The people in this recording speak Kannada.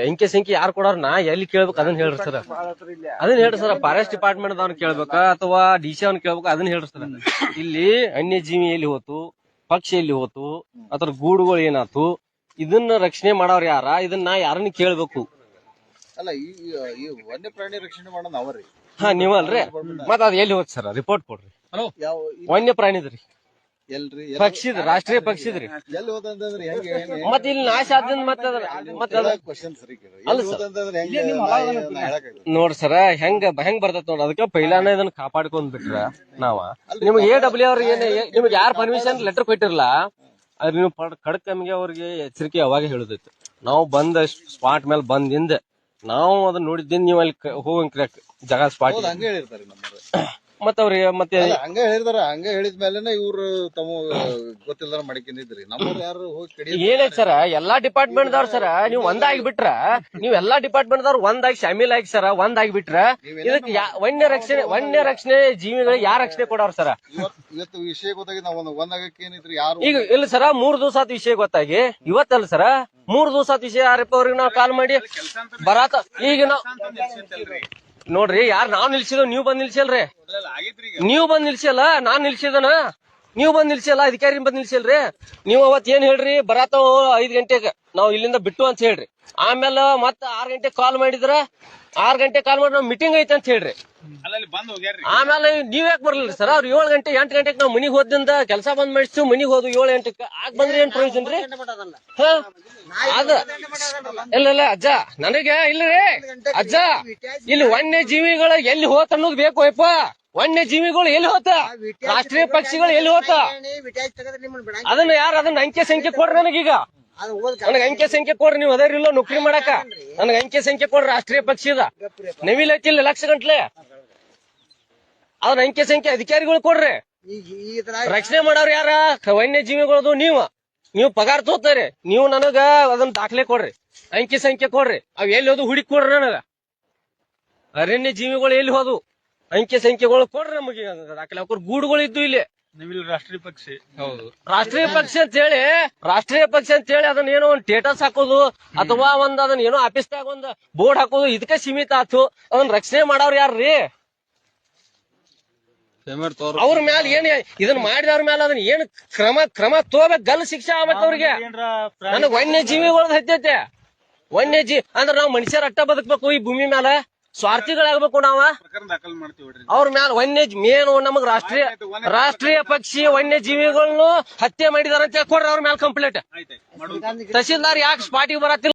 ಅಂಕೆ ಸಂಖ್ಯೆ ಯಾರು ಕೊಡೋರ್ ನಾ ಎಲ್ಲಿ ಕೇಳ್ಬೇಕು ಅದನ್ನ ಹೇಳ್ರಿ ಸರ್. ಅದನ್ನ ಹೇಳ್ರಿ ಸರ್. ಫಾರೆಸ್ಟ್ ಡಿಪಾರ್ಟ್ಮೆಂಟ್ ಅವ್ನ ಕೇಳ್ಬೇಕಾ ಅಥವಾ ಡಿಸಿ ಅವ್ನ ಕೇಳ್ಬೇಕಾ ಅದನ್ನ ಹೇಳ್ರಿ ಸರ್. ಇಲ್ಲಿ ವನ್ಯಜೀವಿ ಎಲ್ಲಿ ಹೋತು, ಪಕ್ಷಿ ಎಲ್ಲಿ ಹೋತು, ಅದ್ರ ಗೂಡುಗಳು ಏನಾತು, ಇದನ್ನ ರಕ್ಷಣೆ ಮಾಡೋರ್ ಯಾರ, ಇದನ್ನ ಯಾರನ್ನ ಕೇಳ್ಬೇಕು? ಅಲ್ಲ ಈ ವನ್ಯ ಪ್ರಾಣಿ ರಕ್ಷಣೆ ಮಾಡೋಣ ಅವರಿ. ಹಾ ನೀವಲ್ರಿ. ಮತ್ ಅದ್ ಎಲ್ಲಿ ಹೋತ್ ಸರ್? ರಿಪೋರ್ಟ್ ಕೊಡ್ರಿ. ವನ್ಯ ಪ್ರಾಣಿದ್ರಿ, ಎಲ್ರಿ ಪಕ್ಷಿದ್, ರಾಷ್ಟ್ರೀಯ ಪಕ್ಷಿದ್ರಿ. ಎಲ್ಲಿ ಹೋದಂದ್ರೆ ಹೆಂಗೆ ಮತ್ತೆ ಇಲ್ಲಿ ನಾಶ ಆದ್ರಿಂದ ಮತ್ತೆ ನೋಡ್ರಿ ಸರ ಹೆಂಗ್ ಬರ್ತೈತ್ ನೋಡ್ರಿ. ಅದಕ್ಕೆ ಪೈಲಾನ ಇದನ್ನ ಕಾಪಾಡ್ಕೊಂಡ್ ಬಿಟ್ರ ನಾವ. ನಿಮ್ಗೆ AW ಅವ್ರ ನಿಮ್ಗೆ ಯಾರು ಪರ್ಮಿಷನ್ ಲೆಟರ್ ಕೊಟ್ಟಿರಲ್ಲ, ಅದ್ರ ನೀವು ಖಡಕ್ ನಮಗೆ ಅವ್ರಿಗೆ ಎಚ್ಚರಿಕೆ ಅವಾಗ ಹೇಳುದೈತಿ. ನಾವು ಬಂದ ಸ್ಪಾಟ್ ಮೇಲೆ ಬಂದಿಂದ ನಾವು ಅದನ್ನ ನೋಡಿದ್ದೀನಿ. ನೀವು ಅಲ್ಲಿ ಹೋಗಂಕ್ರಿ ಜಾಗ ಸ್ಪಾಟ್ ಹಂಗೆ ಹೇಳಿರ್ತಾರೆ ನಮ್ಮವ್ರು. ಮತ್ತ ಅವ್ರಿಗೆ ಮತ್ತೆ ಹಂಗ ಹೇಳಿದಾರ. ಹಂಗ ಹೇಳಿದ್ಮೇಲೆ ಇವ್ರು ತಮ್ಮ ಗೊತ್ತಿಲ್ದಾರ ಮಾಡ್ಕೊಂಡಿದ್ರಿ. ನಮ್ಮವ್ರು ಯಾರು ಹೋಗಿ ಏನೈತಿ ಸರ, ಎಲ್ಲಾ ಡಿಪಾರ್ಟ್ಮೆಂಟ್ ದವ್ರ ಸರ ನೀವು ಒಂದಾಗಿಬಿಟ್ರ, ನೀವ್ ಎಲ್ಲಾ ಡಿಪಾರ್ಟ್ಮೆಂಟ್ ದವ್ರ ಒಂದಾಗಿ ಶಾಮೀಲ್ ಆಗಿ ಸರ ಒಂದಾಗಿಬಿಟ್ರ ಇದಕ್ಕೆ ವನ್ಯ ರಕ್ಷಣೆ ಜೀವಿಗಳಿಗೆ ಯಾರ ರಕ್ಷಣೆ ಕೊಡವ್ರ ಸರ? ಇವತ್ತು ವಿಷಯ ಗೊತ್ತಾಗಿ ನಾವು ಒಂದಾಗಕ್ಕೆ ಏನಿದ್ರಿ ಯಾರು ಈಗ ಇಲ್ಲ ಸರ. 3 ದಿವಸ ಆತ ವಿಷಯ ಗೊತ್ತಾಗಿ. ಇವತ್ತಲ್ಲ ಸರ, 3 ದಿವಸ ಆತ ವಿಷಯ. ಯಾರಪ್ಪ ಅವ್ರಿಗೆ ನಾವು ಕಾಲ್ ಮಾಡಿ ಬರಾತ. ಈಗ ನಾವು ನೋಡ್ರಿ, ಯಾರು ನಾವ್ ನಿಲ್ಸಿದ, ನೀವ್ ಬಂದ್ ನಿಲ್ಸಲ್ರಿ. ನೀವ್ ಬಂದ್ ನಿಲ್ಸಲ್ಲ, ನಾನ್ ನಿಲ್ಸಿದನ. ನೀವ್ ಬಂದ್ ನಿಲ್ಸಲ್ಲ, ಅಧಿಕಾರಿ ಬಂದ್ ನಿಲ್ಸಲ್ರಿ. ನೀವ್ ಅವತ್ ಏನ್ ಹೇಳ್ರಿ, ಬರಾತಾವ 5 ಗಂಟೆಗೆ ನಾವ್ ಇಲ್ಲಿಂದ ಬಿಟ್ಟು ಅಂತ ಹೇಳ್ರಿ. ಆಮೇಲೆ ಮತ್ತ 6 ಗಂಟೆಗೆ ಕಾಲ್ ಮಾಡಿದ್ರ, 6 ಗಂಟೆಗೆ ಕಾಲ್ ಮಾಡಿ ನಾವ್ ಮೀಟಿಂಗ್ ಐತೆ ಅಂತ ಹೇಳ್ರಿ. ಆಮೇಲೆ ನೀವ್ ಯಾಕೆ ಬರ್ಲಿಲ್ಲ ಸರ್? ಅವ್ರು 7 ಗಂಟೆ 8 ಗಂಟೆಗೆ ನಾವ್ ಮನಿಗ್ ಹೋದಿಂದ ಕೆಲಸ ಬಂದ್ ಮಾಡಿಸ್ತು. ಮನಿಗ್ ಹೋದ್ 7 ಗಂಟೆಗೆ ಆಗ ಬಂದ್ರೆ ಏನ್ ಪ್ರಯೋಜನ ರೀ? ಅದ ಇಲ್ಲ ಅಜ್ಜ, ನನಗೆ ಇಲ್ಲರಿ ಅಜ್ಜ, ಇಲ್ಲಿ ವನ್ಯ ಜೀವಿಗಳ ಎಲ್ಲಿ ಹೋತ ಅನ್ನೋದು ಬೇಕು ಯಪ್ಪ. ವನ್ಯ ಜೀವಿಗಳು ಎಲ್ಲಿ ಹೋತ, ರಾಷ್ಟ್ರೀಯ ಪಕ್ಷಿಗಳು ಎಲ್ಲಿ ಹೋತ, ಅದನ್ನ ಯಾರು ಅದನ್ನ ಅಂಕೆ ಸಂಖ್ಯೆ ಕೊಡ್ರಿ ನನಗೀಗ. ನನಗೆ ಅಂಕೆ ಸಂಖ್ಯೆ ಕೊಡ್ರಿ. ನೀವು ಅದೇ ಇಲ್ಲ ನೌಕರಿ ಮಾಡಾಕ ನನಗೆ ಅಂಕೆ ಸಂಖ್ಯೆ ಕೊಡ್ರಿ. ರಾಷ್ಟ್ರೀಯ ಪಕ್ಷಿದ ನವಿಲ್ ಐತಿಲ್ಲ ಲಕ್ಷ ಗಂಟ್ಲೆ, ಅದನ್ನ ಅಂಕೆ ಸಂಖ್ಯೆ ಅಧಿಕಾರಿಗಳು ಕೊಡ್ರಿ. ರಕ್ಷಣೆ ಮಾಡೋರು ಯಾರ? ವನ್ಯ ಜೀವಿಗಳದು ನೀವು ಪಗಾರ ತೋತಾರೆ. ನೀವು ನನಗ ಅದನ್ನ ದಾಖಲೆ ಕೊಡ್ರಿ, ಅಂಕಿ ಸಂಖ್ಯೆ ಕೊಡ್ರಿ. ಅವ್ ಎಲ್ಲಿ ಹೋದು ಹುಡುಕಿ ಕೊಡ್ರಿ ನನಗ. ಅರಣ್ಯ ಜೀವಿಗಳು ಎಲ್ಲಿ ಹೋದು ಅಂಕಿ ಸಂಖ್ಯೆಗಳು ಕೊಡ್ರಿ ನಮಗೆ ದಾಖಲೆ. ಅವ್ರ ಗೂಡುಗಳು ಇದ್ದು ಇಲ್ಲಿ ರಾಷ್ಟ್ರೀಯ ಪಕ್ಷಿ. ಹೌದು, ರಾಷ್ಟ್ರೀಯ ಪಕ್ಷಿ ಅಂತ ಹೇಳಿ ಅದನ್ನ ಏನೋ ಒಂದ್ ಸ್ಟೇಟಸ್ ಹಾಕೋದು ಅಥವಾ ಅದನ್ನ ಏನೋ ಆಫೀಸ್ದಾಗ ಒಂದ್ ಬೋರ್ಡ್ ಹಾಕೋದು ಇದಕ್ಕೆ ಸೀಮಿತ ಆತು. ಅದನ್ನ ರಕ್ಷಣೆ ಮಾಡೋರು ಯಾರ್ರಿ? ಅವ್ರ ಮ್ಯಾಲ ಏನ್ ಇದನ್ನ ಮಾಡಿದವ್ರ ಮ್ಯಾಲ ಅದನ್ನ ಏನ್ ಕ್ರಮ ತಗೋಬೇಕು. ಗಲ್ ಶಿಕ್ಷೆ ಆಗ್ಬೇಕು ಅವ್ರಿಗೆ. ನನಗ್ ವನ್ಯ ಜೀವಿಗಳದ ಹತ್ತೈತೆ. ವನ್ಯಜೀವಿ ಅಂದ್ರೆ ನಾವ್ ಮನುಷ್ಯರ ಅಟ್ಟ ಬದುಕ್ಬೇಕು ಈ ಭೂಮಿ ಮ್ಯಾಲ, ಸ್ವಾರ್ಥಿಗಳಾಗ್ಬೇಕು ನಾವ. ಅವ್ರ ಮ್ಯಾಲ ಮೇನು ನಮಗ್ ರಾಷ್ಟ್ರೀಯ ಪಕ್ಷಿ ವನ್ಯ ಜೀವಿಗಳನ್ನು ಹತ್ಯೆ ಮಾಡಿದಾರ ಅಂತ ಕೊಡ್ರಿ. ಅವ್ರ ಮ್ಯಾಲ ಕಂಪ್ಲೇಂಟ್. ತಹಸೀಲ್ದಾರ್ ಯಾಕೆ ಸ್ಪಾಟಿಗೆ ಬರತ್ತಿಲ್ಲ?